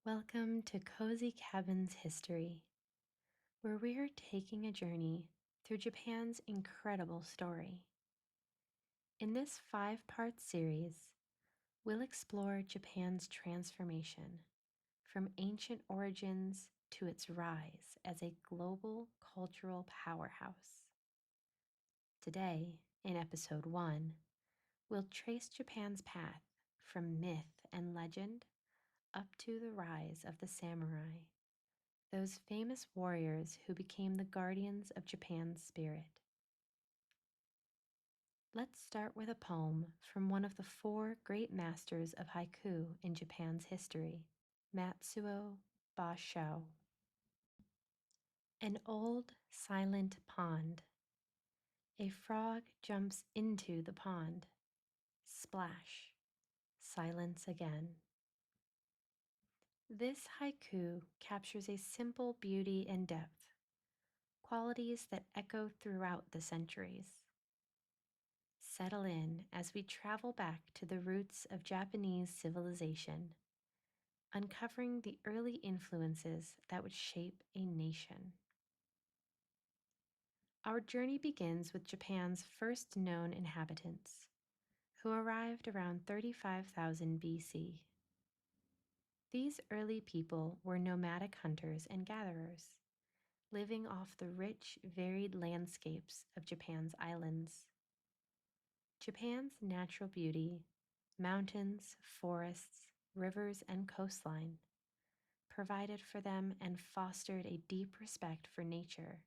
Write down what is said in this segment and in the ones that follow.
Welcome to Cozy Cabin's History, where we are taking a journey through Japan's incredible story. In this 5-part series, we'll explore Japan's transformation from ancient origins to its rise as a global cultural powerhouse. Today, in episode 1, we'll trace Japan's path from myth and legend up to the rise of the samurai, those famous warriors who became the guardians of Japan's spirit. Let's start with a poem from one of the 4 great masters of haiku in Japan's history, Matsuo Bashao. An old, silent pond. A frog jumps into the pond. Splash. Silence again. This haiku captures a simple beauty and depth, qualities that echo throughout the centuries. Settle in as we travel back to the roots of Japanese civilization, uncovering the early influences that would shape a nation. Our journey begins with Japan's first known inhabitants, who arrived around 35,000 BC. These early people were nomadic hunters and gatherers, living off the rich, varied landscapes of Japan's islands. Japan's natural beauty, mountains, forests, rivers, and coastline, provided for them and fostered a deep respect for nature,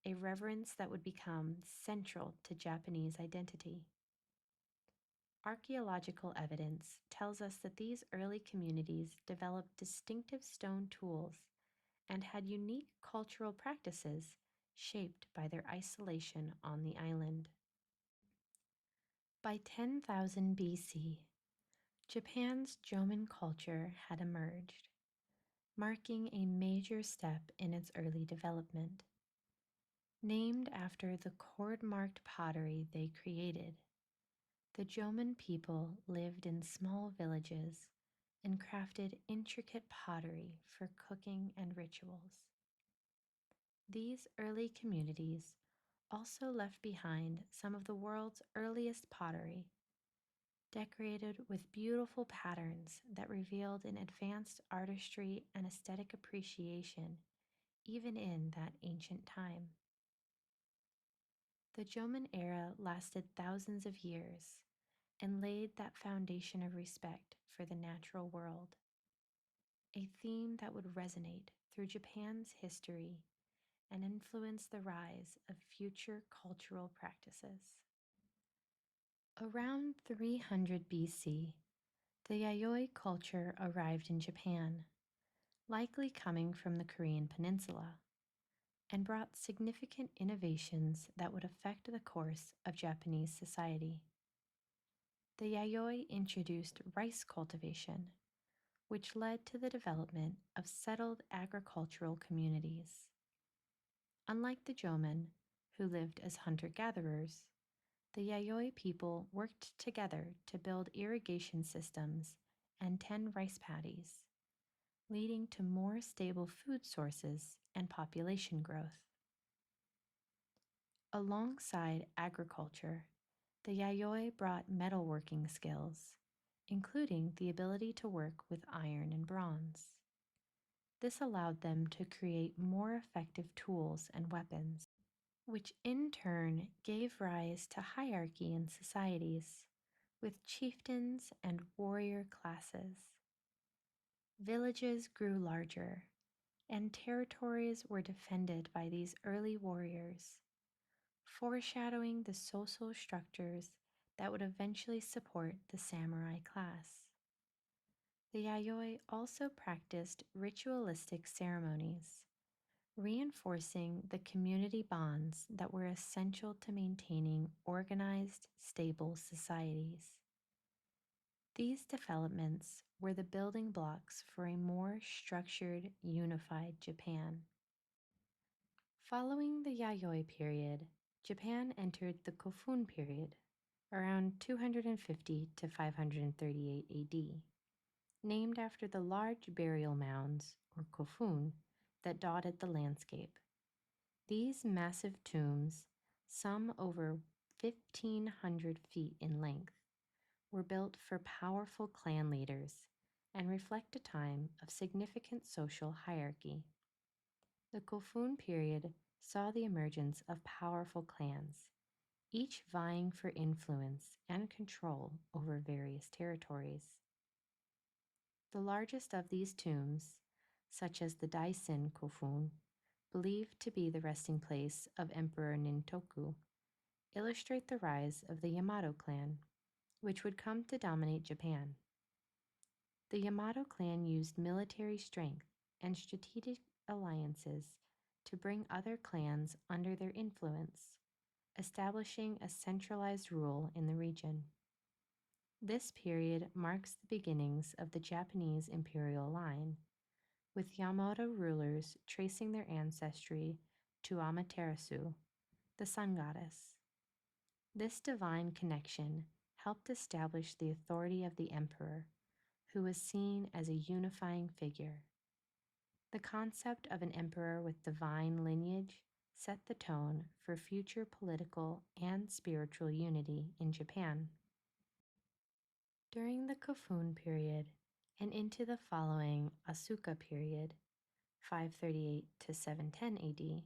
a reverence that would become central to Japanese identity. Archaeological evidence tells us that these early communities developed distinctive stone tools and had unique cultural practices shaped by their isolation on the island. By 10,000 BC, Japan's Jomon culture had emerged, marking a major step in its early development. Named after the cord-marked pottery they created, the Jomon people lived in small villages and crafted intricate pottery for cooking and rituals. These early communities also left behind some of the world's earliest pottery, decorated with beautiful patterns that revealed an advanced artistry and aesthetic appreciation even in that ancient time. The Jomon era lasted thousands of years and laid that foundation of respect for the natural world, a theme that would resonate through Japan's history and influence the rise of future cultural practices. Around 300 BC, the Yayoi culture arrived in Japan, likely coming from the Korean peninsula, and brought significant innovations that would affect the course of Japanese society. The Yayoi introduced rice cultivation, which led to the development of settled agricultural communities. Unlike the Jomon, who lived as hunter-gatherers, the Yayoi people worked together to build irrigation systems and tend rice paddies, leading to more stable food sources and population growth. Alongside agriculture, the Yayoi brought metalworking skills, including the ability to work with iron and bronze. This allowed them to create more effective tools and weapons, which in turn gave rise to hierarchy in societies, with chieftains and warrior classes. Villages grew larger, and territories were defended by these early warriors, foreshadowing the social structures that would eventually support the samurai class. The Yayoi also practiced ritualistic ceremonies, reinforcing the community bonds that were essential to maintaining organized, stable societies. These developments were the building blocks for a more structured, unified Japan. Following the Yayoi period, Japan entered the Kofun period, around 250 to 538 AD. named after the large burial mounds, or kofun, that dotted the landscape. These massive tombs, some over 1,500 feet in length, were built for powerful clan leaders and reflect a time of significant social hierarchy. The Kofun period saw the emergence of powerful clans, each vying for influence and control over various territories. The largest of these tombs, such as the Daisen Kofun, believed to be the resting place of Emperor Nintoku, illustrate the rise of the Yamato clan, which would come to dominate Japan. The Yamato clan used military strength and strategic alliances to bring other clans under their influence, establishing a centralized rule in the region. This period marks the beginnings of the Japanese imperial line, with Yamato rulers tracing their ancestry to Amaterasu, the sun goddess. This divine connection helped establish the authority of the emperor, who was seen as a unifying figure. The concept of an emperor with divine lineage set the tone for future political and spiritual unity in Japan. During the Kofun period and into the following Asuka period, 538 to 710 AD,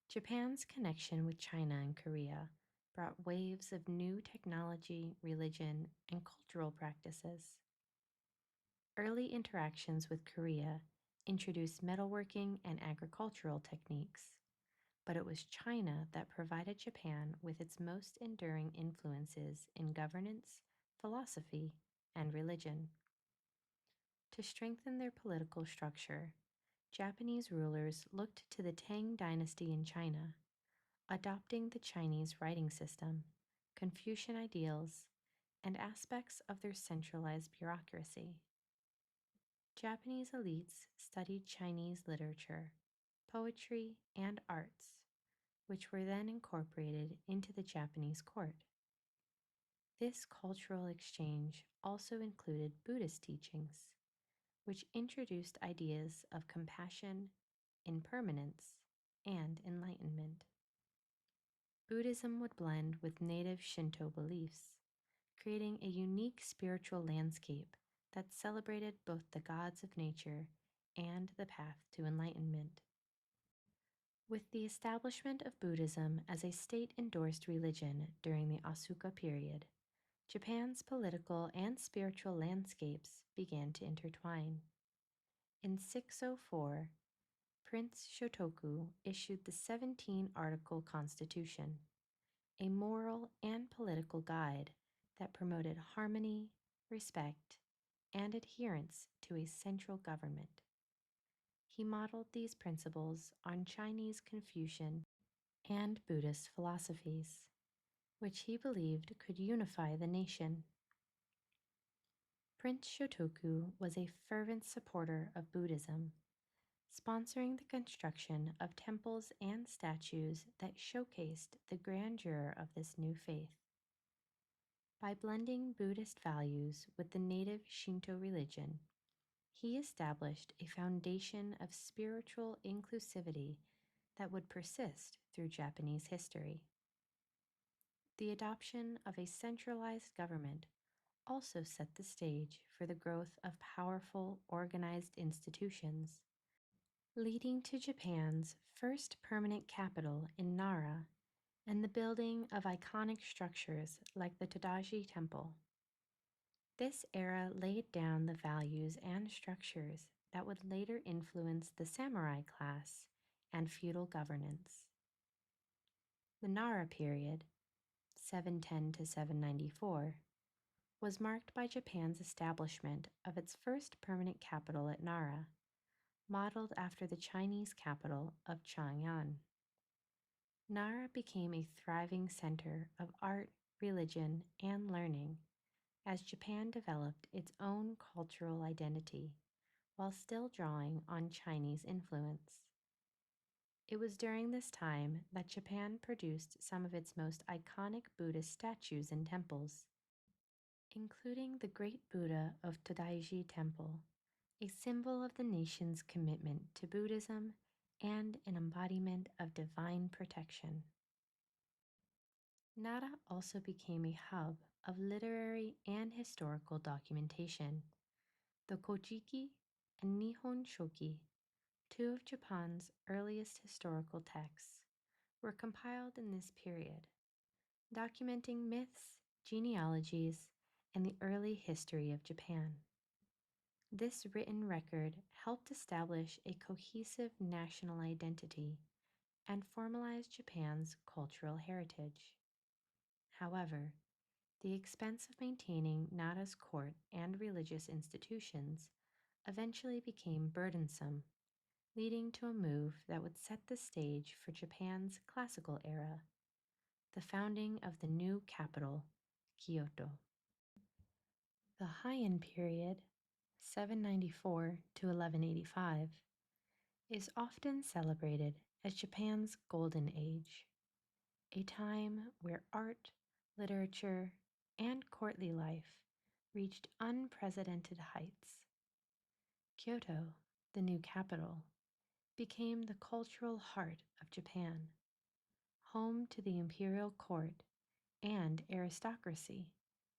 Japan's connection with China and Korea brought waves of new technology, religion, and cultural practices. Early interactions with Korea introduced metalworking and agricultural techniques, but it was China that provided Japan with its most enduring influences in governance, philosophy, and religion. To strengthen their political structure, Japanese rulers looked to the Tang dynasty in China, adopting the Chinese writing system, Confucian ideals, and aspects of their centralized bureaucracy. Japanese elites studied Chinese literature, poetry, and arts, which were then incorporated into the Japanese court. This cultural exchange also included Buddhist teachings, which introduced ideas of compassion, impermanence, and enlightenment. Buddhism would blend with native Shinto beliefs, creating a unique spiritual landscape that celebrated both the gods of nature and the path to enlightenment. With the establishment of Buddhism as a state endorsed religion during the Asuka period, Japan's political and spiritual landscapes began to intertwine. In 604, Prince Shotoku issued the 17 Article Constitution, a moral and political guide that promoted harmony, respect, and adherence to a central government. He modeled these principles on Chinese Confucian and Buddhist philosophies, which he believed could unify the nation. Prince Shotoku was a fervent supporter of Buddhism, sponsoring the construction of temples and statues that showcased the grandeur of this new faith. By blending Buddhist values with the native Shinto religion, he established a foundation of spiritual inclusivity that would persist through Japanese history. The adoption of a centralized government also set the stage for the growth of powerful, organized institutions, leading to Japan's first permanent capital in Nara and the building of iconic structures like the Todaiji Temple. This era laid down the values and structures that would later influence the samurai class and feudal governance. The Nara period, 710 to 794, was marked by Japan's establishment of its first permanent capital at Nara, modeled after the Chinese capital of Chang'an. Nara became a thriving center of art, religion, and learning as Japan developed its own cultural identity while still drawing on Chinese influence. It was during this time that Japan produced some of its most iconic Buddhist statues and temples, including the Great Buddha of Todaiji Temple, a symbol of the nation's commitment to Buddhism and an embodiment of divine protection. Nara also became a hub of literary and historical documentation. The Kojiki and Nihon Shoki, two of Japan's earliest historical texts, were compiled in this period, documenting myths, genealogies, and the early history of Japan. This written record helped establish a cohesive national identity and formalize Japan's cultural heritage. However, the expense of maintaining Nara's court and religious institutions eventually became burdensome, leading to a move that would set the stage for Japan's classical era, the founding of the new capital, Kyoto. The Heian period, 794 to 1185, is often celebrated as Japan's golden age, a time where art, literature, and courtly life reached unprecedented heights. Kyoto, the new capital, became the cultural heart of Japan, home to the imperial court and aristocracy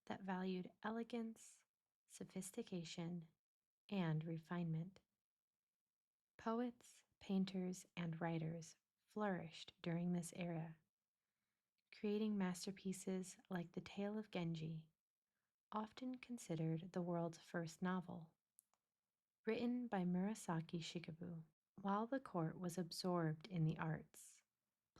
that valued elegance, sophistication, and refinement. Poets, painters, and writers flourished during this era, creating masterpieces like The Tale of Genji, often considered the world's first novel, written by Murasaki Shikibu. While the court was absorbed in the arts,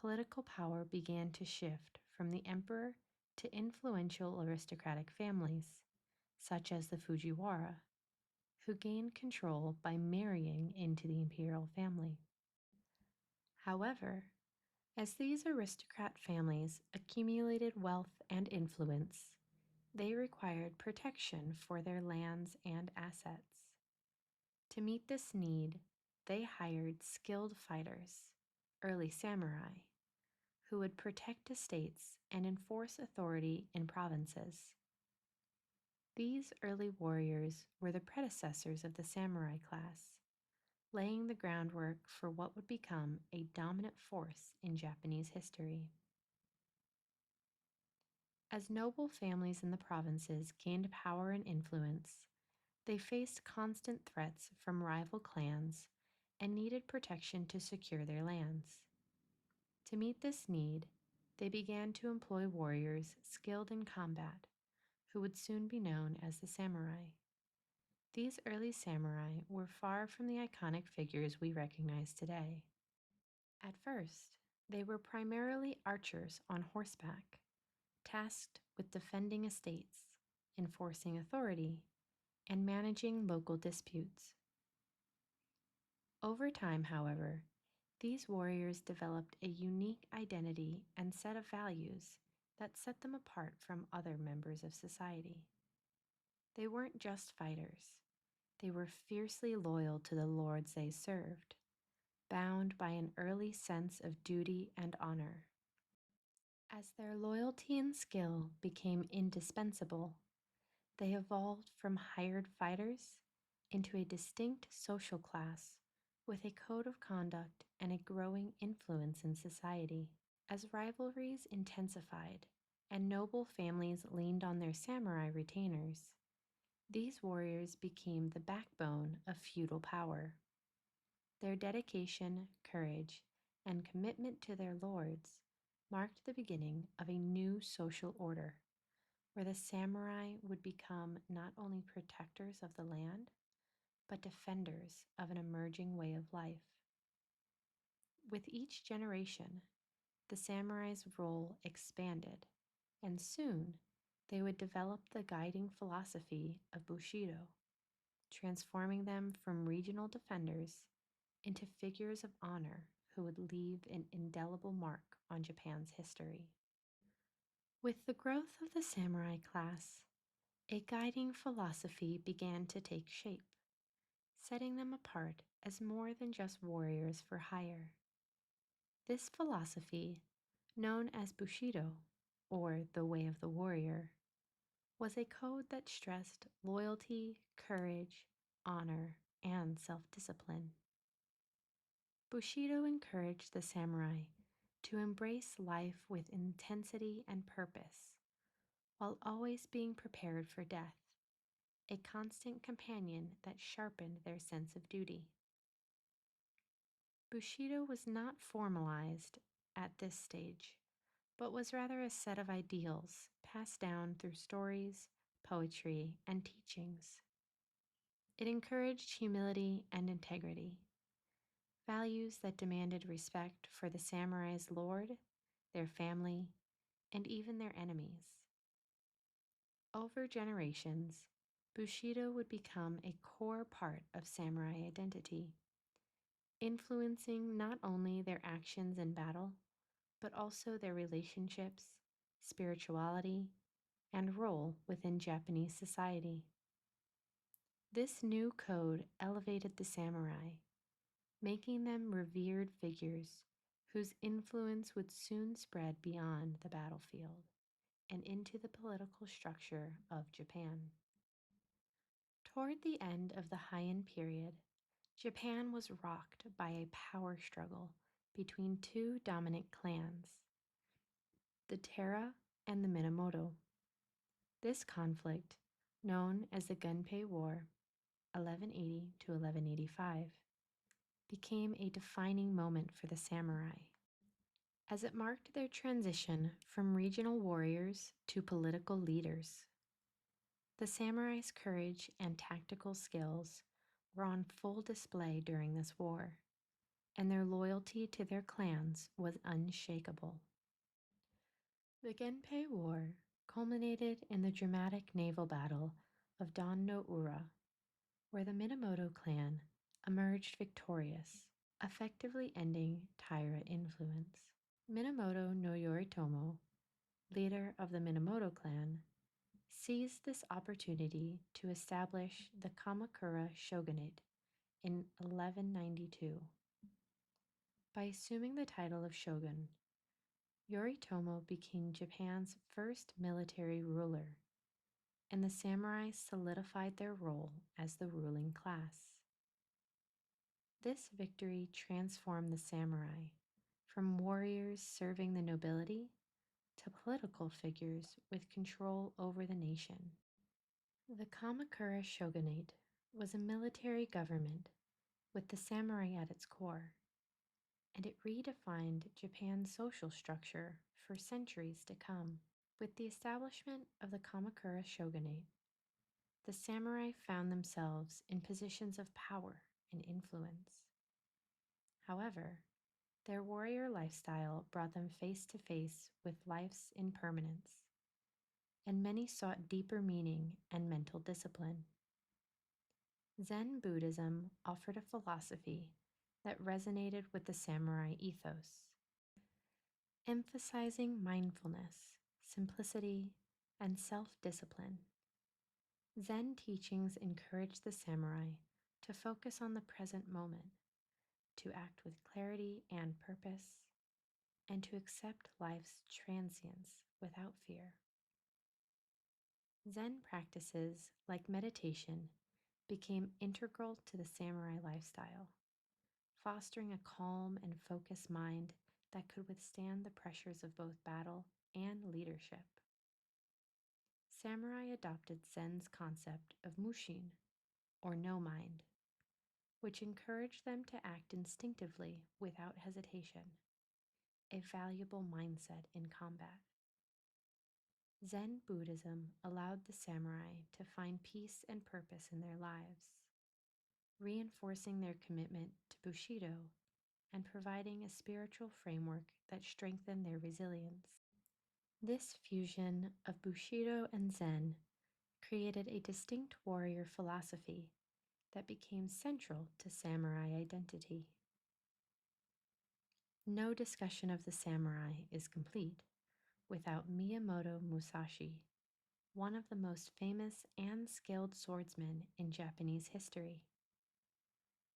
political power began to shift from the emperor to influential aristocratic families, such as the Fujiwara, who gained control by marrying into the imperial family. However, as these aristocrat families accumulated wealth and influence, they required protection for their lands and assets. To meet this need, they hired skilled fighters, early samurai, who would protect estates and enforce authority in provinces. These early warriors were the predecessors of the samurai class, laying the groundwork for what would become a dominant force in Japanese history. As noble families in the provinces gained power and influence, they faced constant threats from rival clans and needed protection to secure their lands. To meet this need, they began to employ warriors skilled in combat, who would soon be known as the samurai. These early samurai were far from the iconic figures we recognize today. At first, they were primarily archers on horseback, tasked with defending estates, enforcing authority, and managing local disputes. Over time, however, these warriors developed a unique identity and set of values that set them apart from other members of society. They weren't just fighters, they were fiercely loyal to the lords they served, bound by an early sense of duty and honor. As their loyalty and skill became indispensable, they evolved from hired fighters into a distinct social class with a code of conduct and a growing influence in society. As rivalries intensified and noble families leaned on their samurai retainers, these warriors became the backbone of feudal power. Their dedication, courage, and commitment to their lords marked the beginning of a new social order where the samurai would become not only protectors of the land, but defenders of an emerging way of life. With each generation, the samurai's role expanded, and soon they would develop the guiding philosophy of Bushido, transforming them from regional defenders into figures of honor who would leave an indelible mark on Japan's history. With the growth of the samurai class, a guiding philosophy began to take shape, setting them apart as more than just warriors for hire. This philosophy, known as Bushido, or the Way of the Warrior, was a code that stressed loyalty, courage, honor, and self discipline. Bushido encouraged the samurai to embrace life with intensity and purpose, while always being prepared for death, a constant companion that sharpened their sense of duty. Bushido was not formalized at this stage, but was rather a set of ideals passed down through stories, poetry, and teachings. It encouraged humility and integrity, values that demanded respect for the samurai's lord, their family, and even their enemies. Over generations, Bushido would become a core part of samurai identity, influencing not only their actions in battle, but also their relationships, spirituality, and role within Japanese society. This new code elevated the samurai, making them revered figures whose influence would soon spread beyond the battlefield and into the political structure of Japan. Toward the end of the Heian period, Japan was rocked by a power struggle between two dominant clans, the Taira and the Minamoto. This conflict, known as the Gunpei War, 1180 to 1185, became a defining moment for the samurai, as it marked their transition from regional warriors to political leaders. The samurai's courage and tactical skills were on full display during this war, and their loyalty to their clans was unshakable. The Genpei War culminated in the dramatic naval battle of Don no Ura, where the Minamoto clan emerged victorious, effectively ending Taira influence. Minamoto no Yoritomo, leader of the Minamoto clan, seized this opportunity to establish the Kamakura shogunate in 1192. By assuming the title of shogun, Yoritomo became Japan's first military ruler, and the samurai solidified their role as the ruling class. This victory transformed the samurai from warriors serving the nobility to political figures with control over the nation. The Kamakura shogunate was a military government with the samurai at its core, and it redefined Japan's social structure for centuries to come. With the establishment of the Kamakura shogunate, the samurai found themselves in positions of power and influence. However, their warrior lifestyle brought them face to face with life's impermanence, and many sought deeper meaning and mental discipline. Zen Buddhism offered a philosophy that resonated with the samurai ethos, emphasizing mindfulness, simplicity, and self discipline. Zen teachings encourage the samurai to focus on the present moment, to act with clarity and purpose, and to accept life's transience without fear. Zen practices like meditation became integral to the samurai lifestyle, fostering a calm and focused mind that could withstand the pressures of both battle and leadership. Samurai adopted Zen's concept of mushin, or no mind, which encouraged them to act instinctively without hesitation, a valuable mindset in combat. Zen Buddhism allowed the samurai to find peace and purpose in their lives, reinforcing their commitment to Bushido and providing a spiritual framework that strengthened their resilience. This fusion of Bushido and Zen created a distinct warrior philosophy that became central to samurai identity. No discussion of the samurai is complete without Miyamoto Musashi, one of the most famous and skilled swordsmen in Japanese history.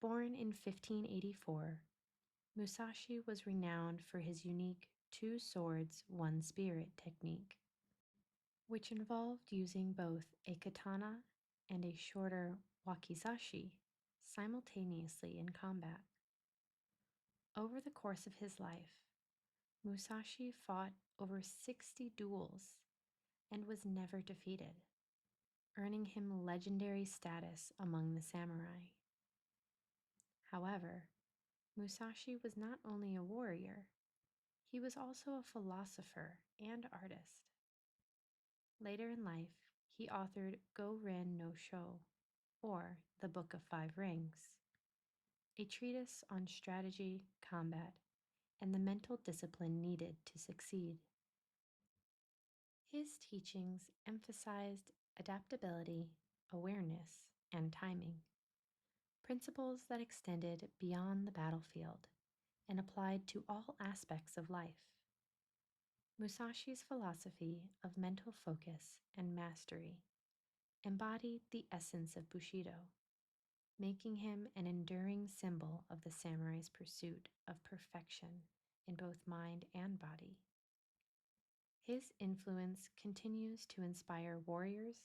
Born in 1584, Musashi was renowned for his unique two swords, one spirit technique. which involved using both a katana and a shorter wakizashi simultaneously in combat. Over the course of his life, Musashi fought over 60 duels and was never defeated, earning him legendary status among the samurai. However, Musashi was not only a warrior, he was also a philosopher and artist. Later in life, he authored Go-Ren no Sho, or the Book of Five Rings, a treatise on strategy, combat, and the mental discipline needed to succeed. His teachings emphasized adaptability, awareness, and timing, principles that extended beyond the battlefield and applied to all aspects of life. Musashi's philosophy of mental focus and mastery embodied the essence of Bushido, making him an enduring symbol of the samurai's pursuit of perfection in both mind and body. His influence continues to inspire warriors,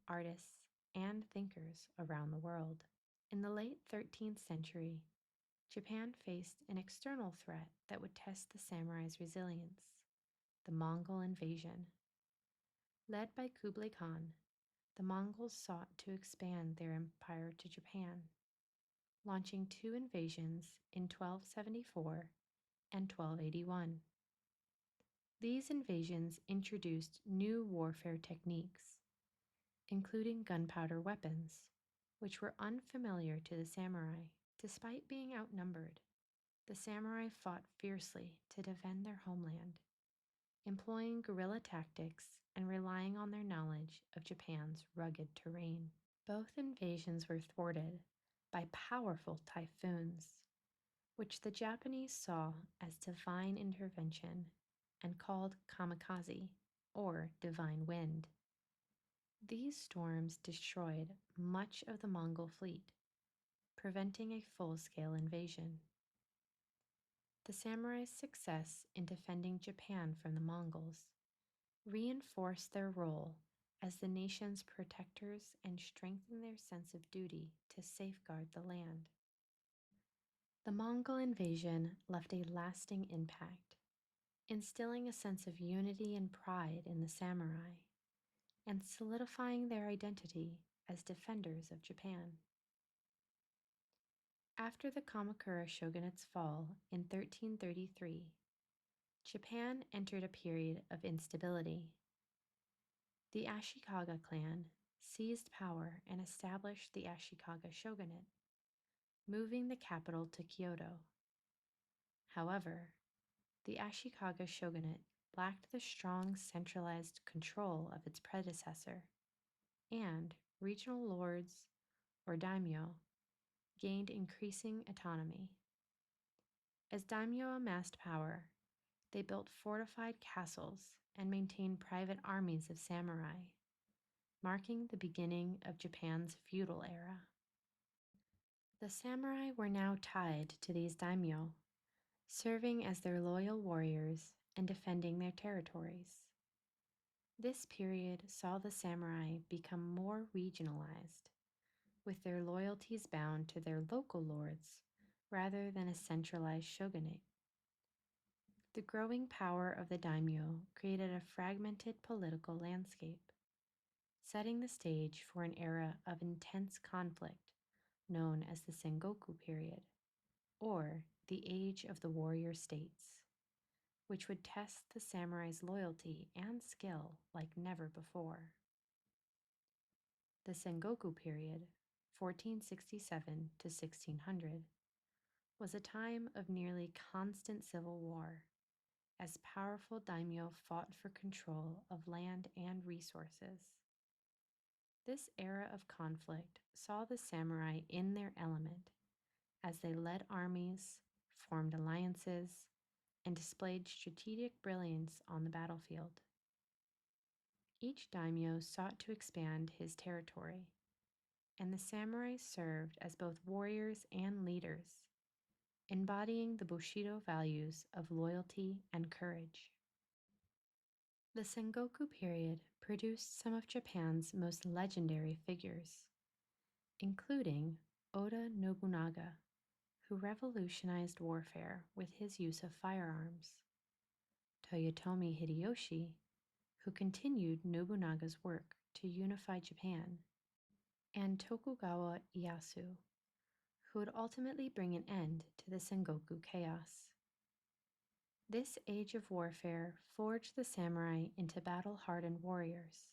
artists, and thinkers around the world. In the late 13th century, Japan faced an external threat that would test the samurai's resilience: the Mongol invasion. Led by Kublai Khan, the Mongols sought to expand their empire to Japan, launching two invasions in 1274 and 1281. These invasions introduced new warfare techniques, including gunpowder weapons, which were unfamiliar to the samurai. Despite being outnumbered, the samurai fought fiercely to defend their homeland, employing guerrilla tactics and relying on their knowledge of Japan's rugged terrain. Both invasions were thwarted by powerful typhoons, which the Japanese saw as divine intervention and called kamikaze, or divine wind. These storms destroyed much of the Mongol fleet, preventing a full-scale invasion. The samurai's success in defending Japan from the Mongols reinforced their role as the nation's protectors and strengthened their sense of duty to safeguard the land. The Mongol invasion left a lasting impact, instilling a sense of unity and pride in the samurai and solidifying their identity as defenders of Japan. After the Kamakura shogunate's fall in 1333, Japan entered a period of instability. The Ashikaga clan seized power and established the Ashikaga shogunate, moving the capital to Kyoto. However, the Ashikaga shogunate lacked the strong centralized control of its predecessor, and regional lords, or daimyo, gained increasing autonomy. As daimyo amassed power, they built fortified castles and maintained private armies of samurai, marking the beginning of Japan's feudal era. The samurai were now tied to these daimyo, serving as their loyal warriors and defending their territories. This period saw the samurai become more regionalized, with their loyalties bound to their local lords rather than a centralized shogunate. The growing power of the daimyo created a fragmented political landscape, setting the stage for an era of intense conflict known as the Sengoku period, or the Age of the Warrior States, which would test the samurai's loyalty and skill like never before. The Sengoku period, 1467 to 1600, was a time of nearly constant civil war, as powerful daimyo fought for control of land and resources. This era of conflict saw the samurai in their element as they led armies, formed alliances, and displayed strategic brilliance on the battlefield. Each daimyo sought to expand his territory, and the samurai served as both warriors and leaders, embodying the Bushido values of loyalty and courage. The Sengoku period produced some of Japan's most legendary figures, including Oda Nobunaga, who revolutionized warfare with his use of firearms, Toyotomi Hideyoshi, who continued Nobunaga's work to unify Japan, and Tokugawa Ieyasu, who would ultimately bring an end to the Sengoku chaos. This age of warfare forged the samurai into battle-hardened warriors,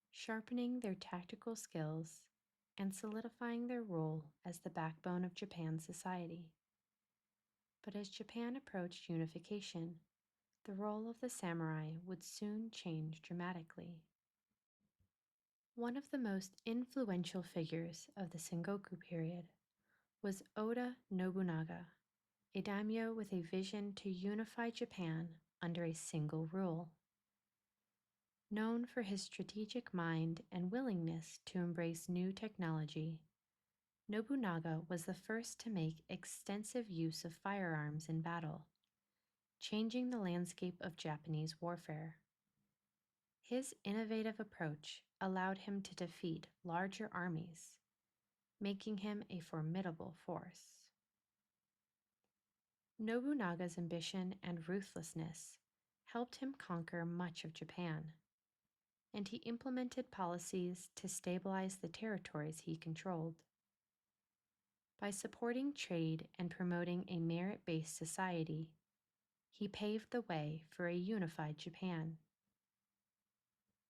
sharpening their tactical skills and solidifying their role as the backbone of Japan's society. But as Japan approached unification, the role of the samurai would soon change dramatically. One of the most influential figures of the Sengoku period was Oda Nobunaga, a daimyo with a vision to unify Japan under a single rule. Known for his strategic mind and willingness to embrace new technology, Nobunaga was the first to make extensive use of firearms in battle, changing the landscape of Japanese warfare. His innovative approach allowed him to defeat larger armies, making him a formidable force. Nobunaga's ambition and ruthlessness helped him conquer much of Japan, and he implemented policies to stabilize the territories he controlled. By supporting trade and promoting a merit-based society, he paved the way for a unified Japan.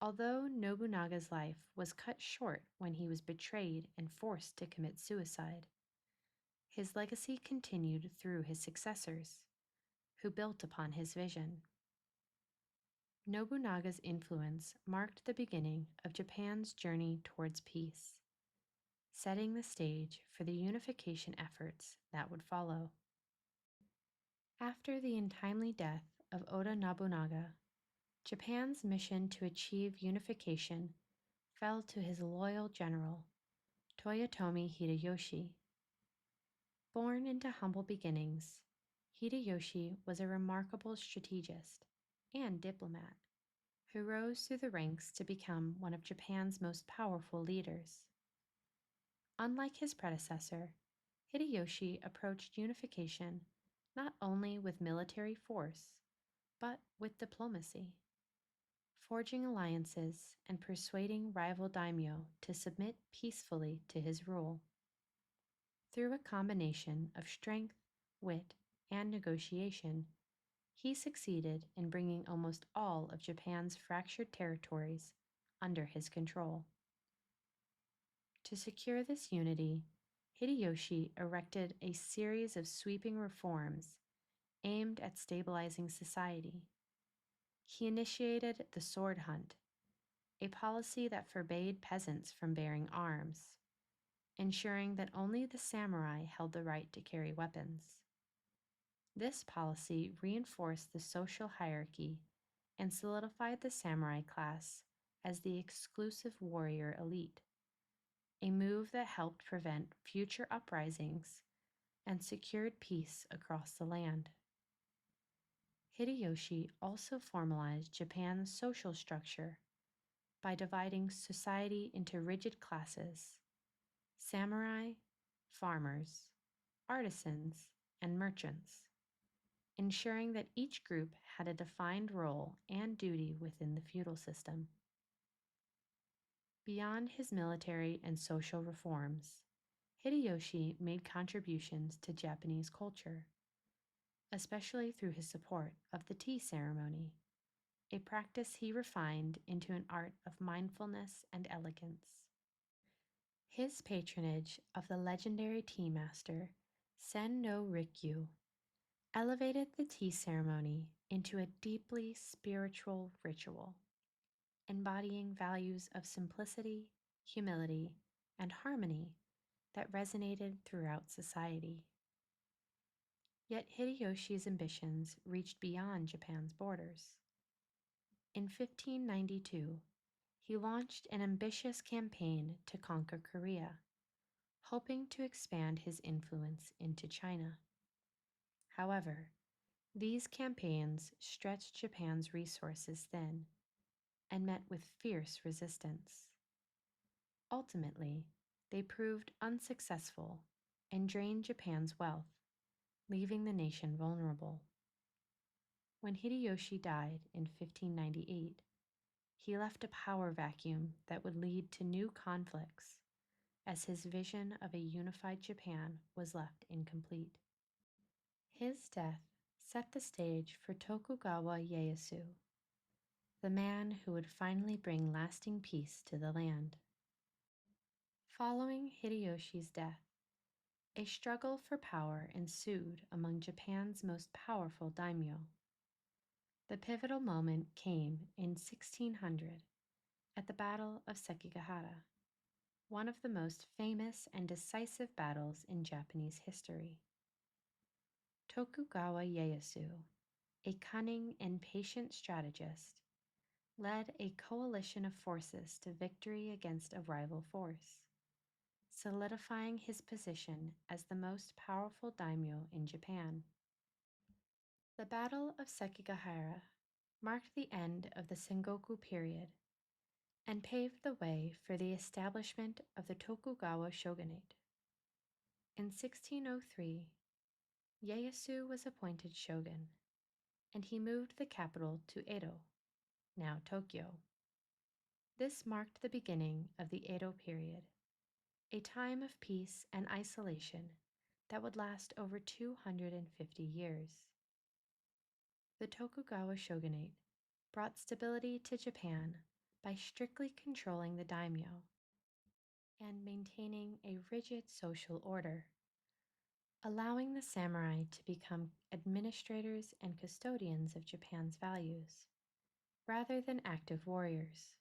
Although Nobunaga's life was cut short when he was betrayed and forced to commit suicide, his legacy continued through his successors, who built upon his vision. Nobunaga's influence marked the beginning of Japan's journey towards peace, setting the stage for the unification efforts that would follow. After the untimely death of Oda Nobunaga, Japan's mission to achieve unification fell to his loyal general, Toyotomi Hideyoshi. Born into humble beginnings, Hideyoshi was a remarkable strategist and diplomat who rose through the ranks to become one of Japan's most powerful leaders. Unlike his predecessor, Hideyoshi approached unification not only with military force, but with diplomacy, forging alliances and persuading rival daimyo to submit peacefully to his rule. Through a combination of strength, wit, and negotiation, he succeeded in bringing almost all of Japan's fractured territories under his control. To secure this unity, Hideyoshi erected a series of sweeping reforms aimed at stabilizing society. He initiated the sword hunt, a policy that forbade peasants from bearing arms, ensuring that only the samurai held the right to carry weapons. This policy reinforced the social hierarchy and solidified the samurai class as the exclusive warrior elite, a move that helped prevent future uprisings and secured peace across the land. Hideyoshi also formalized Japan's social structure by dividing society into rigid classes: samurai, farmers, artisans, and merchants, ensuring that each group had a defined role and duty within the feudal system. Beyond his military and social reforms, Hideyoshi made contributions to Japanese culture, especially through his support of the tea ceremony, a practice he refined into an art of mindfulness and elegance. His patronage of the legendary tea master Sen no Rikyu elevated the tea ceremony into a deeply spiritual ritual, embodying values of simplicity, humility, and harmony that resonated throughout society. Yet Hideyoshi's ambitions reached beyond Japan's borders. In 1592, he launched an ambitious campaign to conquer Korea, hoping to expand his influence into China. However, These campaigns stretched Japan's resources thin and met with fierce resistance. Ultimately, they proved unsuccessful and drained Japan's wealth, leaving the nation vulnerable. When Hideyoshi died in 1598, he left a power vacuum that would lead to new conflicts, as his vision of a unified Japan was left incomplete. His death set the stage for Tokugawa Ieyasu, the man who would finally bring lasting peace to the land. Following Hideyoshi's death, a struggle for power ensued among Japan's most powerful daimyo. The pivotal moment came in 1600 at the Battle of Sekigahara, one of the most famous and decisive battles in Japanese history. Tokugawa Ieyasu, a cunning and patient strategist, led a coalition of forces to victory against a rival force, solidifying his position as the most powerful daimyo in Japan. The Battle of Sekigahara marked the end of the Sengoku period and paved the way for the establishment of the Tokugawa shogunate. In 1603, Ieyasu was appointed shogun, and he moved the capital to Edo, now Tokyo. This marked the beginning of the Edo period, a time of peace and isolation that would last over 250 years. The Tokugawa shogunate brought stability to Japan by strictly controlling the daimyo and maintaining a rigid social order, allowing the samurai to become administrators and custodians of Japan's values, rather than active warriors.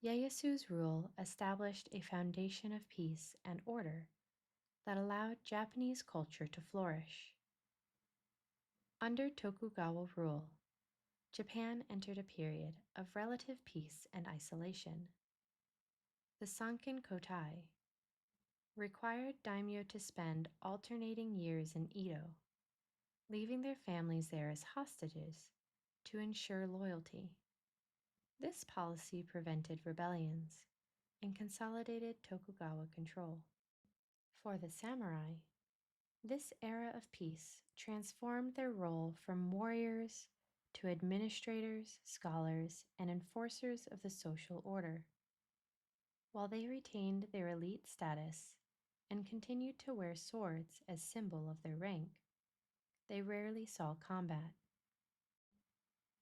Ieyasu's rule established a foundation of peace and order that allowed Japanese culture to flourish. Under Tokugawa rule, Japan entered a period of relative peace and isolation. The Sankin Kotai required daimyo to spend alternating years in Edo, leaving their families there as hostages to ensure loyalty. This policy prevented rebellions and consolidated Tokugawa control. For the samurai, this era of peace transformed their role from warriors to administrators, scholars, and enforcers of the social order. While they retained their elite status and continued to wear swords as symbol of their rank, they rarely saw combat.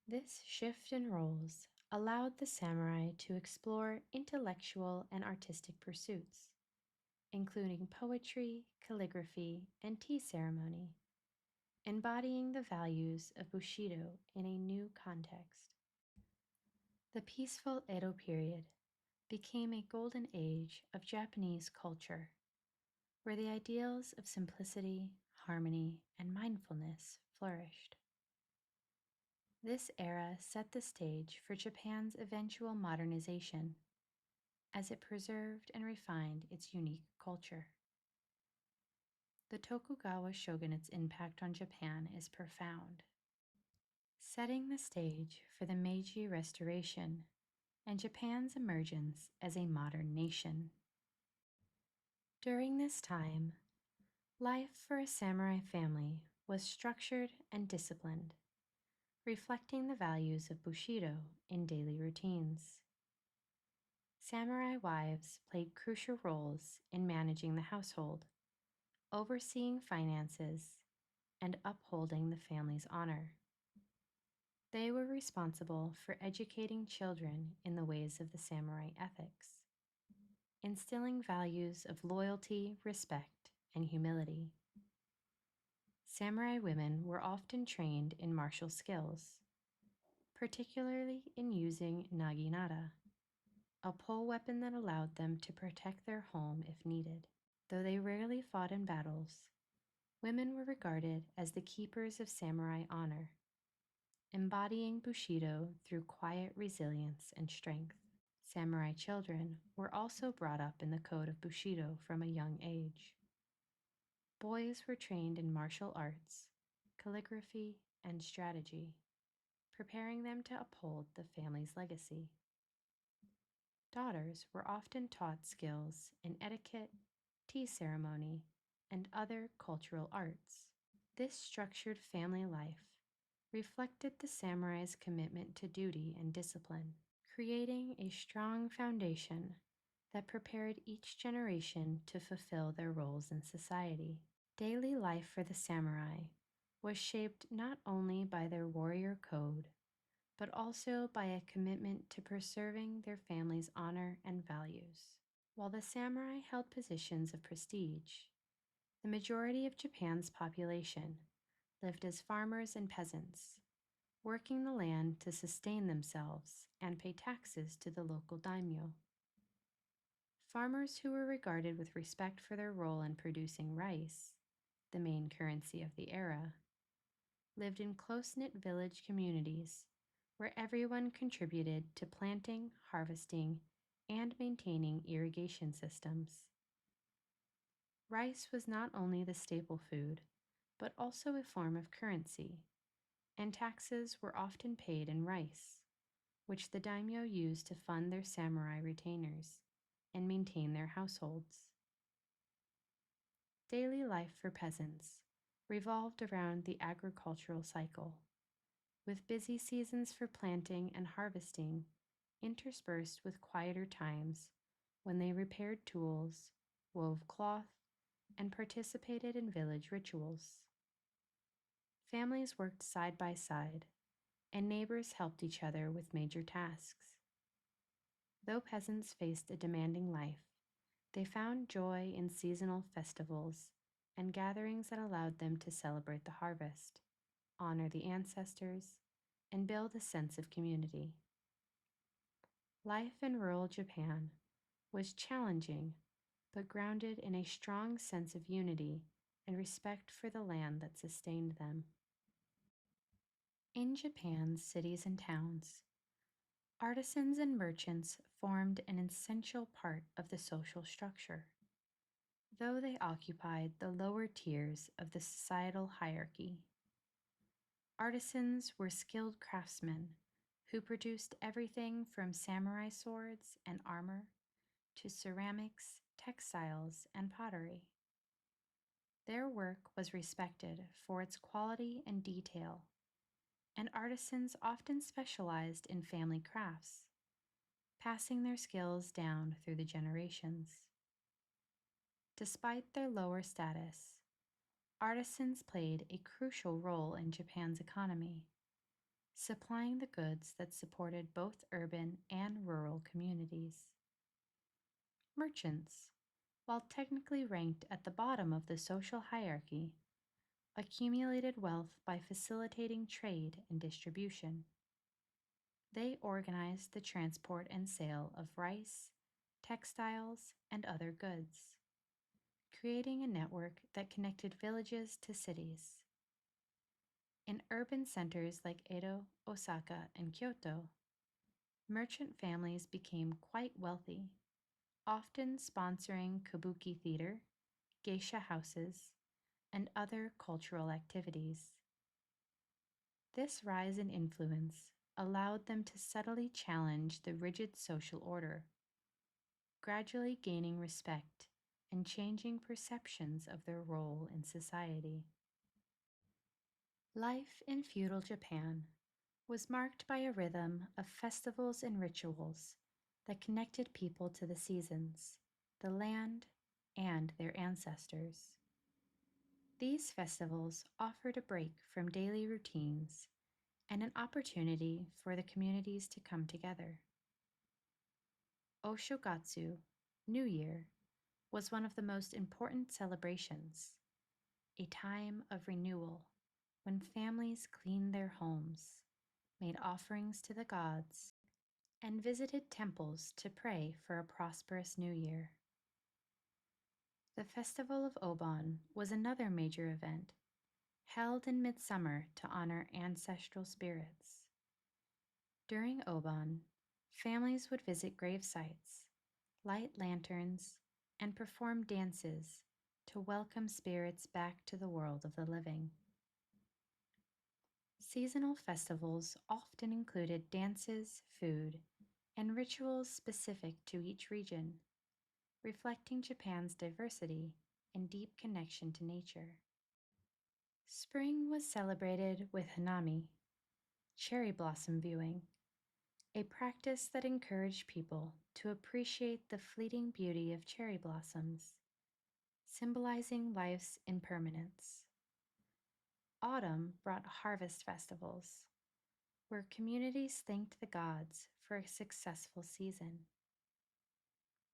This shift in roles allowed the samurai to explore intellectual and artistic pursuits, including poetry, calligraphy, and tea ceremony, embodying the values of Bushido in a new context. The peaceful Edo period became a golden age of Japanese culture, where the ideals of simplicity, harmony, and mindfulness flourished. This era set the stage for Japan's eventual modernization, as it preserved and refined its unique culture. The Tokugawa shogunate's impact on Japan is profound, setting the stage for the Meiji Restoration and Japan's emergence as a modern nation. During this time, life for a samurai family was structured and disciplined, reflecting the values of Bushido in daily routines. Samurai wives played crucial roles in managing the household, overseeing finances, and upholding the family's honor. They were responsible for educating children in the ways of the samurai ethics, instilling values of loyalty, respect, and humility. Samurai women were often trained in martial skills, particularly in using naginata, a pole weapon that allowed them to protect their home if needed. Though they rarely fought in battles, women were regarded as the keepers of samurai honor, embodying Bushido through quiet resilience and strength. Samurai children were also brought up in the code of Bushido from a young age. Boys were trained in martial arts, calligraphy, and strategy, preparing them to uphold the family's legacy. Daughters were often taught skills in etiquette, tea ceremony, and other cultural arts. This structured family life reflected the samurai's commitment to duty and discipline, creating a strong foundation that prepared each generation to fulfill their roles in society. Daily life for the samurai was shaped not only by their warrior code, but also by a commitment to preserving their family's honor and values. While the samurai held positions of prestige, the majority of Japan's population lived as farmers and peasants, working the land to sustain themselves and pay taxes to the local daimyo. Farmers who were regarded with respect for their role in producing rice, the main currency of the era, lived in close-knit village communities where everyone contributed to planting, harvesting, and maintaining irrigation systems. Rice was not only the staple food, but also a form of currency, and taxes were often paid in rice, which the daimyo used to fund their samurai retainers and maintain their households. Daily life for peasants revolved around the agricultural cycle, with busy seasons for planting and harvesting interspersed with quieter times when they repaired tools, wove cloth, and participated in village rituals. Families worked side by side, and neighbors helped each other with major tasks. Though peasants faced a demanding life, they found joy in seasonal festivals and gatherings that allowed them to celebrate the harvest, honor the ancestors, and build a sense of community. Life in rural Japan was challenging, but grounded in a strong sense of unity and respect for the land that sustained them. In Japan's cities and towns, artisans and merchants formed an essential part of the social structure. Though they occupied the lower tiers of the societal hierarchy, artisans were skilled craftsmen who produced everything from samurai swords and armor to ceramics, textiles, and pottery. Their work was respected for its quality and detail, and artisans often specialized in family crafts, passing their skills down through the generations. Despite their lower status, artisans played a crucial role in Japan's economy, supplying the goods that supported both urban and rural communities. Merchants, while technically ranked at the bottom of the social hierarchy, accumulated wealth by facilitating trade and distribution. They organized the transport and sale of rice, textiles, and other goods, creating a network that connected villages to cities. In urban centers like Edo, Osaka, and Kyoto, merchant families became quite wealthy, often sponsoring kabuki theater, geisha houses, and other cultural activities. This rise in influence allowed them to subtly challenge the rigid social order, gradually gaining respect and changing perceptions of their role in society. Life in feudal Japan was marked by a rhythm of festivals and rituals that connected people to the seasons, the land, and their ancestors. These festivals offered a break from daily routines and an opportunity for the communities to come together. Oshogatsu, New Year, was one of the most important celebrations, a time of renewal when families cleaned their homes, made offerings to the gods, and visited temples to pray for a prosperous new year. The Festival of Obon was another major event, held in midsummer to honor ancestral spirits. During Obon, families would visit grave sites, light lanterns, and perform dances to welcome spirits back to the world of the living. Seasonal festivals often included dances, food, and rituals specific to each region, reflecting Japan's diversity and deep connection to nature. Spring was celebrated with hanami, cherry blossom viewing, a practice that encouraged people to appreciate the fleeting beauty of cherry blossoms, symbolizing life's impermanence. Autumn brought harvest festivals, where communities thanked the gods for a successful season.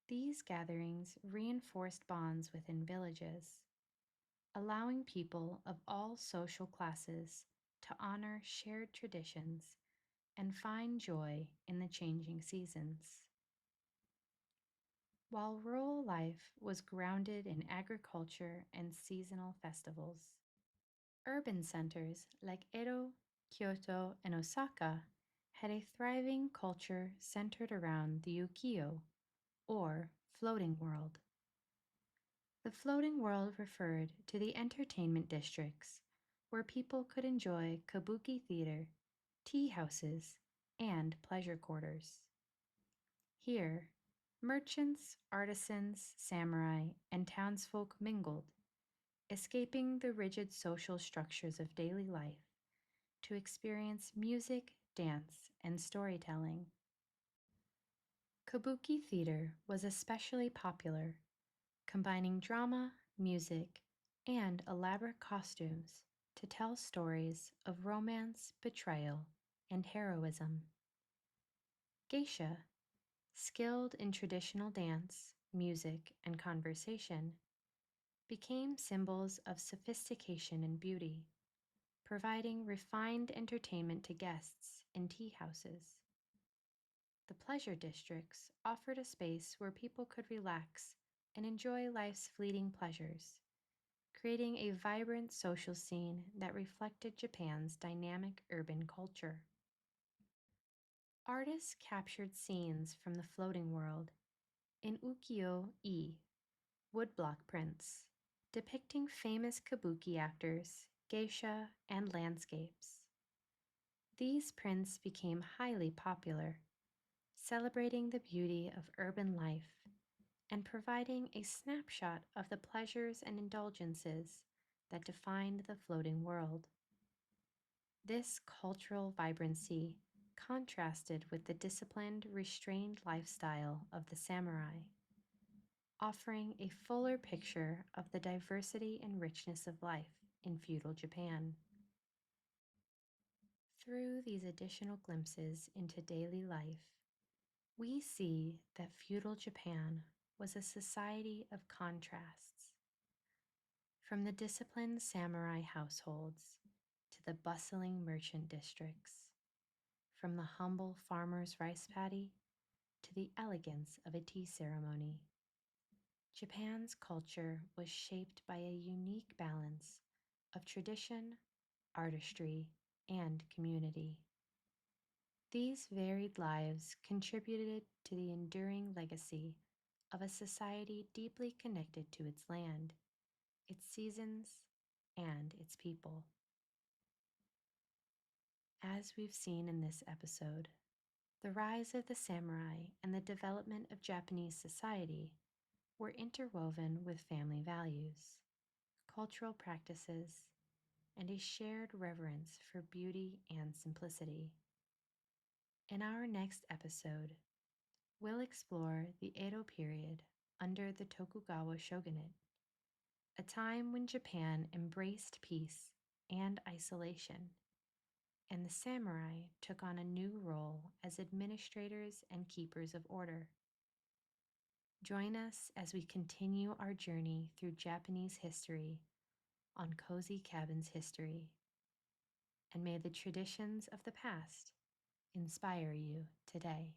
These gatherings reinforced bonds within villages, allowing people of all social classes to honor shared traditions and find joy in the changing seasons. While rural life was grounded in agriculture and seasonal festivals, urban centers like Edo, Kyoto, and Osaka had a thriving culture centered around the ukiyo, or floating world. The floating world referred to the entertainment districts where people could enjoy kabuki theater, tea houses, and pleasure quarters. Here, merchants, artisans, samurai, and townsfolk mingled, escaping the rigid social structures of daily life to experience music, dance, and storytelling. Kabuki theater was especially popular, combining drama, music, and elaborate costumes to tell stories of romance, betrayal, and heroism. Geisha, skilled in traditional dance, music, and conversation, became symbols of sophistication and beauty, providing refined entertainment to guests in tea houses. The pleasure districts offered a space where people could relax and enjoy life's fleeting pleasures, creating a vibrant social scene that reflected Japan's dynamic urban culture. Artists captured scenes from the floating world in ukiyo-e, woodblock prints, depicting famous kabuki actors, geisha, and landscapes. These prints became highly popular, celebrating the beauty of urban life and providing a snapshot of the pleasures and indulgences that defined the floating world. This cultural vibrancy contrasted with the disciplined, restrained lifestyle of the samurai, offering a fuller picture of the diversity and richness of life in feudal Japan. Through these additional glimpses into daily life, we see that feudal Japan was a society of contrasts. From the disciplined samurai households to the bustling merchant districts, from the humble farmer's rice paddy to the elegance of a tea ceremony, Japan's culture was shaped by a unique balance of tradition, artistry, and community. These varied lives contributed to the enduring legacy of a society deeply connected to its land, its seasons, and its people. As we've seen in this episode, the rise of the samurai and the development of Japanese society were interwoven with family values, cultural practices, and a shared reverence for beauty and simplicity. In our next episode, we'll explore the Edo period under the Tokugawa shogunate, a time when Japan embraced peace and isolation, and the samurai took on a new role as administrators and keepers of order. Join us as we continue our journey through Japanese history on Cozy Cabin's History, and may the traditions of the past inspire you today.